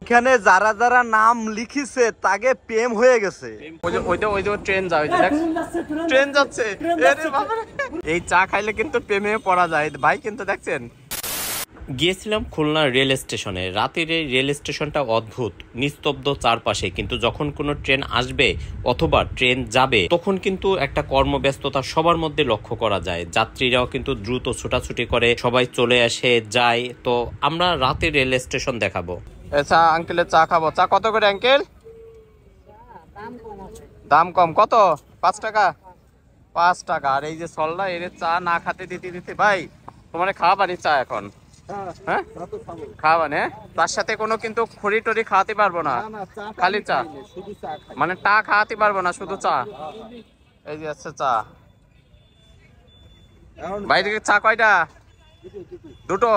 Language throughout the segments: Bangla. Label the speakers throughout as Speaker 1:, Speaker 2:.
Speaker 1: এখানে যারা যারা নাম লিখিছে তাকে প্রেম হয়ে গেছে।
Speaker 2: ট্রেন যাচ্ছে, এই চা খাইলে কিন্তু প্রেমে পড়া যায় ভাই, কিন্তু দেখছেন। গিয়েছিলাম খুলনা রেল স্টেশনে। রাতের এই রেল স্টেশনটা অদ্ভুত, নিস্তব্ধ চারপাশে, কিন্তু যখন কোনো ট্রেন আসবে অথবা ট্রেন যাবে তখন কিন্তু একটা কর্মব্যস্ততা সবার মধ্যে লক্ষ্য করা যায়। যাত্রীরাও কিন্তু দ্রুত ছোটাছুটি করে, সবাই চলে আসে যায়। তো আমরা রাতে রেল স্টেশন দেখাবো। আচ্ছা আঙ্কেলের চা খাবো। চা কত করে আঙ্কেল? দাম কম। কত? 5 টাকা। 5 টাকা। আর এই যে সল্লা, এর চা না খাতে দিতে দিতে ভাই তোমার খাওয়া পানি চা এখন। হ্যাঁ খাওয়া মানে তার সাথে কোনো কিন্তু খড়ি টড়ি খাওয়াতে পারবো না, খালি চা, মানে টা খাওয়াতে পারবো না, শুধু চা। এই যে আছে চা। বাইরে চা কয়টা? দুটো।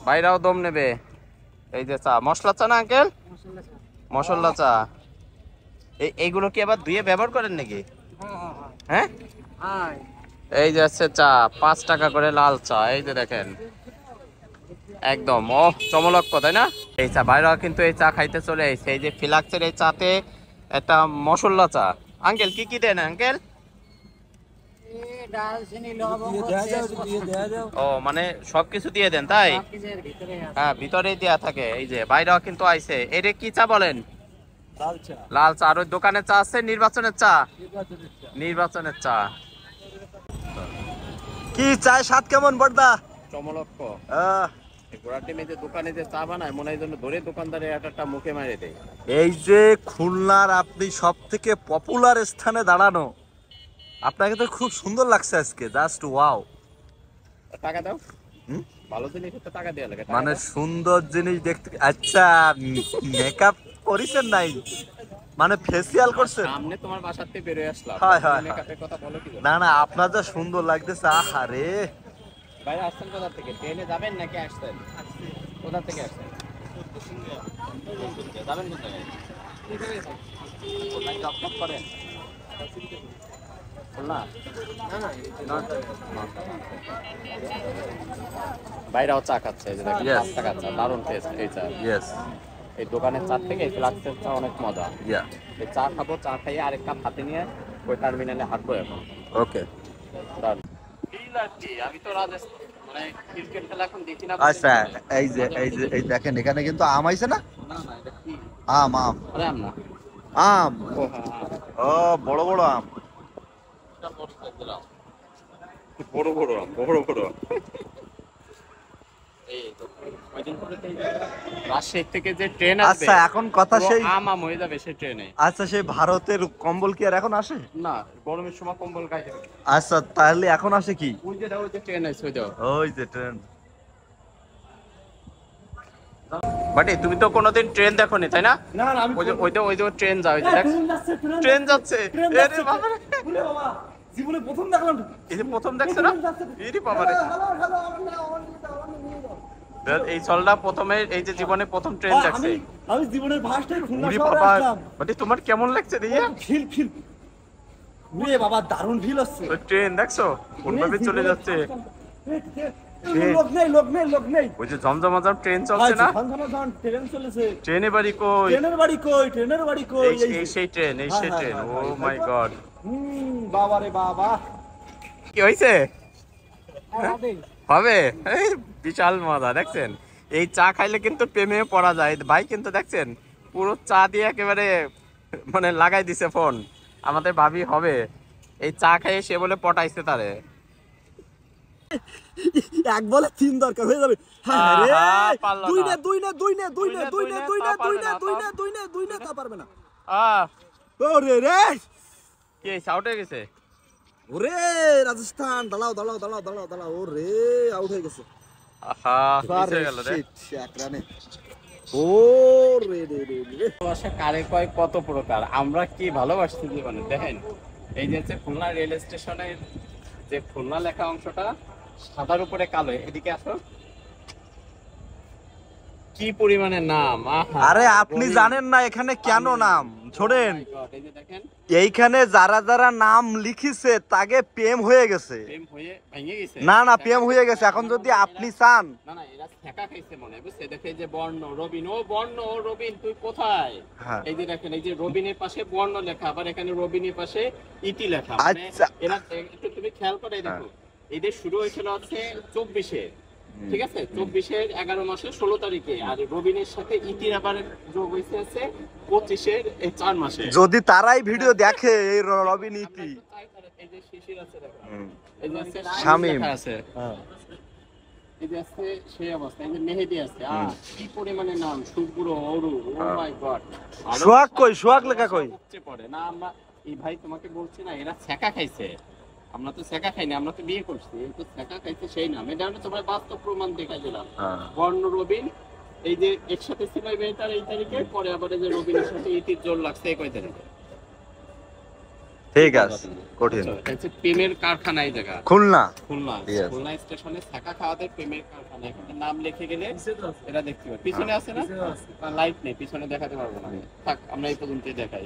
Speaker 2: বাইরেও দম নেবে। এই যে চা, মশলা চা না আঙ্কেল? মশলা চা। এইগুলো কি আবার ধুয়ে ব্যবহার করেন নাকি? হ্যাঁ। এই যে আছে চা, 5 টাকা করে লাল চা। এই যে দেখেন একদম চমলক্ষ, তাই না? এই চা বাইরেও কিন্তু এই চা খাইতে চলে এসেছে। এই যে ফিলাক্সের এই চাতে একটা মশলা চা। আঙ্কেল কি কি দেন আঙ্কেল? ও মানে সবকিছু দিয়ে দেন তাই? হ্যাঁ ভিতরেই দেয়া থাকে। এই যে বাইরেও কিন্তু আইছে। এটা কি চা বলেন? লাল চা। আর ওই দোকানের চা আছে নির্বাচনের চা। নির্বাচনের চা।
Speaker 1: কি চায় স্বাদ কেমন বড়দা?
Speaker 2: চমলক্ষ। দোকানে যে চা বানায় মনে হয় জন্য ধরে দোকানদারে একটা মুখে মারে দেয়।
Speaker 1: এই যে খুলনার আপনি সব থেকে পপুলার স্থানে দাঁড়ানো, আপনাকে তো খুব সুন্দর লাগছে আজকে, জাস্ট ওয়াও।
Speaker 2: টাকা দাও। ভালো জিনিস তো টাকা দেওয়া লাগে,
Speaker 1: মানে সুন্দর জিনিস দেখতে। আচ্ছা মেকআপ করেছেন নাই, মানে ফেসিয়াল করছেন?
Speaker 2: সামনে তোমার বাসার থেকে বের হয়ে আসলাম। মেকআপের কথা বলো কি? না
Speaker 1: না আপনার যা সুন্দর লাগতেছে। আহারে
Speaker 2: ভাই আসছেন কোথা থেকে? ট্রেনে যাবেন নাকি আসছেন? কোথা থেকে আসছেন? যাবেন কোথায়? কোথায় জব করেন? বাইরেও চা খাচ্ছে, দারুণ টেস্ট এই চা। এই দোকানের চা থেকে ফ্লাক্সের চা অনেক মজা। এই চা খাবো, চা খাইয়ে আরেক কাপ হাতে নিয়ে ওই টার্মিনালে হাঁটবো এখন। ওকে। আমি তো রাজস্থান মানে ক্রিকেট খেলা এখন দেখি না।
Speaker 1: আচ্ছা এই যে এই দেখেন এখানে কিন্তু আম আইছে না?
Speaker 2: না না এটা কি?
Speaker 1: আম।
Speaker 2: আরে আম না,
Speaker 1: আম। ও বড় বড় আম।
Speaker 2: বড় বড় আম, বড় বড় আম। রাজশাহী থেকে যে ট্রেন আসবে,
Speaker 1: আচ্ছা এখন কথা সেই
Speaker 2: আম হয়ে যাবে সেই ট্রেনে।
Speaker 1: আচ্ছা সেই ভারতের কম্বল কি আর এখন আসে?
Speaker 2: না, গরমের সময় কম্বল গায়ে দেবে।
Speaker 1: আচ্ছা তাহলে এখন আসে কি?
Speaker 2: ওই যে ট্রেন আছে,
Speaker 1: ওই যে ট্রেন।
Speaker 2: বাট তুমি তো কোনোদিন ট্রেন দেখোনি তাই না? ওই যে ট্রেন যায়, ট্রেন যাচ্ছে।
Speaker 3: জীবনে প্রথম দেখলাম।
Speaker 2: এই যে প্রথম দেখছো না? এরই বাবা রে। এই চলটা প্রথমে, এই যে জীবনে প্রথম ট্রেন দেখছে।
Speaker 3: আমি জীবনের ফার্স্ট টাইম খুলনা শহরে আসলাম।
Speaker 2: বাট তোমার কেমন লাগছে দিয়া?
Speaker 3: ফিল রে বাবা, দারুণ ফিল হচ্ছে।
Speaker 2: ট্রেন দেখছো কোনভাবে চলে যাচ্ছে?
Speaker 3: লোক নেই।
Speaker 2: ওই যে ঝমঝমাঝম ট্রেন চলছে না?
Speaker 3: ট্রেন চলেছে।
Speaker 2: ট্রেনের বাড়ি কই?
Speaker 3: ট্রেনের বাড়ি কই?
Speaker 2: এই সেই ট্রেন। ও মাই গড।
Speaker 3: বাবা রে বাবা।
Speaker 2: কি হইছে? হবে। এই বিশাল মজা দেখছেন। এই চা খাইলে কিন্তু প্রেমে পড়া যায় ভাই, কিন্তু দেখছেন পুরো চা দিয়ে একেবারে মানে লাগাই দিছে ফোন। আমাদের ভাবি হবে এই চা খাইয়ে সে বলে পটাইছে তারে।
Speaker 3: এক বলে 3 দরকার হয়ে যাবে। দুই তা পারবে না। ওরে রে
Speaker 2: কি আউট হয়ে গেছে?
Speaker 3: ওরে রাজস্থান দাঁড়াও। ওরে আউট হয়ে গেছে।
Speaker 2: আহা কিসে গেল রে?
Speaker 3: এক রানে। ওরে রে।
Speaker 2: ভালোবাসা কারে কয় কত প্রকার, আমরা কি ভালোবাসছি জীবনে। দেখেন এই যে খুলনা রেল স্টেশনের যে খুলনা লেখা অংশটা সাদার উপরে কালো, এদিকে আসো। কি পরিমাণে নাম, আহা।
Speaker 1: আরে আপনি
Speaker 2: রবিন,
Speaker 1: জানেন না এখানে কেন নাম ছোড়েন,
Speaker 2: Oh my God, এই যে দেখেন
Speaker 1: এইখানে যারা যারা নাম লিখিছে তাকে প্রেম হয়ে গেছে।
Speaker 2: প্রেম হয়ে ভেঙে গেছে।
Speaker 1: না না প্রেম হয়ে গেছে, এখন যদি আপনি চান।
Speaker 2: না না, এরা ঠেকা খাইছে মনে হয়, বুঝছে? দেখে এই যে বর্ণ রবিন, ও বর্ণ, ও রবিন তুই কোথায়?
Speaker 1: হ্যাঁ।
Speaker 2: এই যে দেখেন, এই যে রবিনের পাশে বর্ণ লেখা, আবার এখানে রবিনের পাশে ইতি লেখা। মানে
Speaker 1: আচ্ছা।
Speaker 2: এরা একটু তুমি খেয়াল করে দেখো, এদের শুরু হয়েছিল হচ্ছে 24-এ, ঠিক আছে? 24-এর 11 মাসের 16 তারিখে, আর রবিনের সাথে ইতির আবার যোগ হয়েছে আছে 25-এর 4 মাসে।
Speaker 1: যদি তারাই ভিডিও দেখে এই রবিন ইতি।
Speaker 2: এই যে শিশির আছে দেখো, এই যে আছে
Speaker 1: শামীম।
Speaker 2: লেখা আছে, এই যে আছে সেই অবস্থা, এই যে মেহেদি আছে, কি পরিমাণে নাম, শুভ্র, অরু, ও মাই গড।
Speaker 1: সোহাগ কই, সোহাগ লেখা কই?
Speaker 2: উপচে পড়ে না। আমরা এই ভাই তোমাকে বলছি না, এরা ছ্যাঁকা খাইছে, আমরা তো ছ্যাঁকা খাইনি, আমরা তো বিয়ে করছি, এই তো ছ্যাঁকা খাইছে সেই নাম। এটা আমি তোমার বাস্তব প্রমাণ দেখাই দিলাম। বর্ণ রবিন, এই যে একসাথে ছিল এই মেয়েটার এই তারিখে, পরে আবার এই যে রবিনের সাথে ইতির জোর লাগছে এই কয় তারিখে।
Speaker 1: ঠিক আছে, কঠিন।
Speaker 2: এটা হচ্ছে প্রেমের কারখানা এই জায়গা,
Speaker 1: খুলনা।
Speaker 2: খুলনা।
Speaker 1: Yes.
Speaker 2: খুলনা স্টেশনে ছ্যাঁকা খাওয়াদের প্রেমের কারখানা। এখানে নাম লিখে গেলে এরা দেখতে পাবে। পিছনে আছে না, লাইট নেই, পিছনে দেখাতে পারবো না। থাক, আমরা এই পর্যন্তই দেখাই।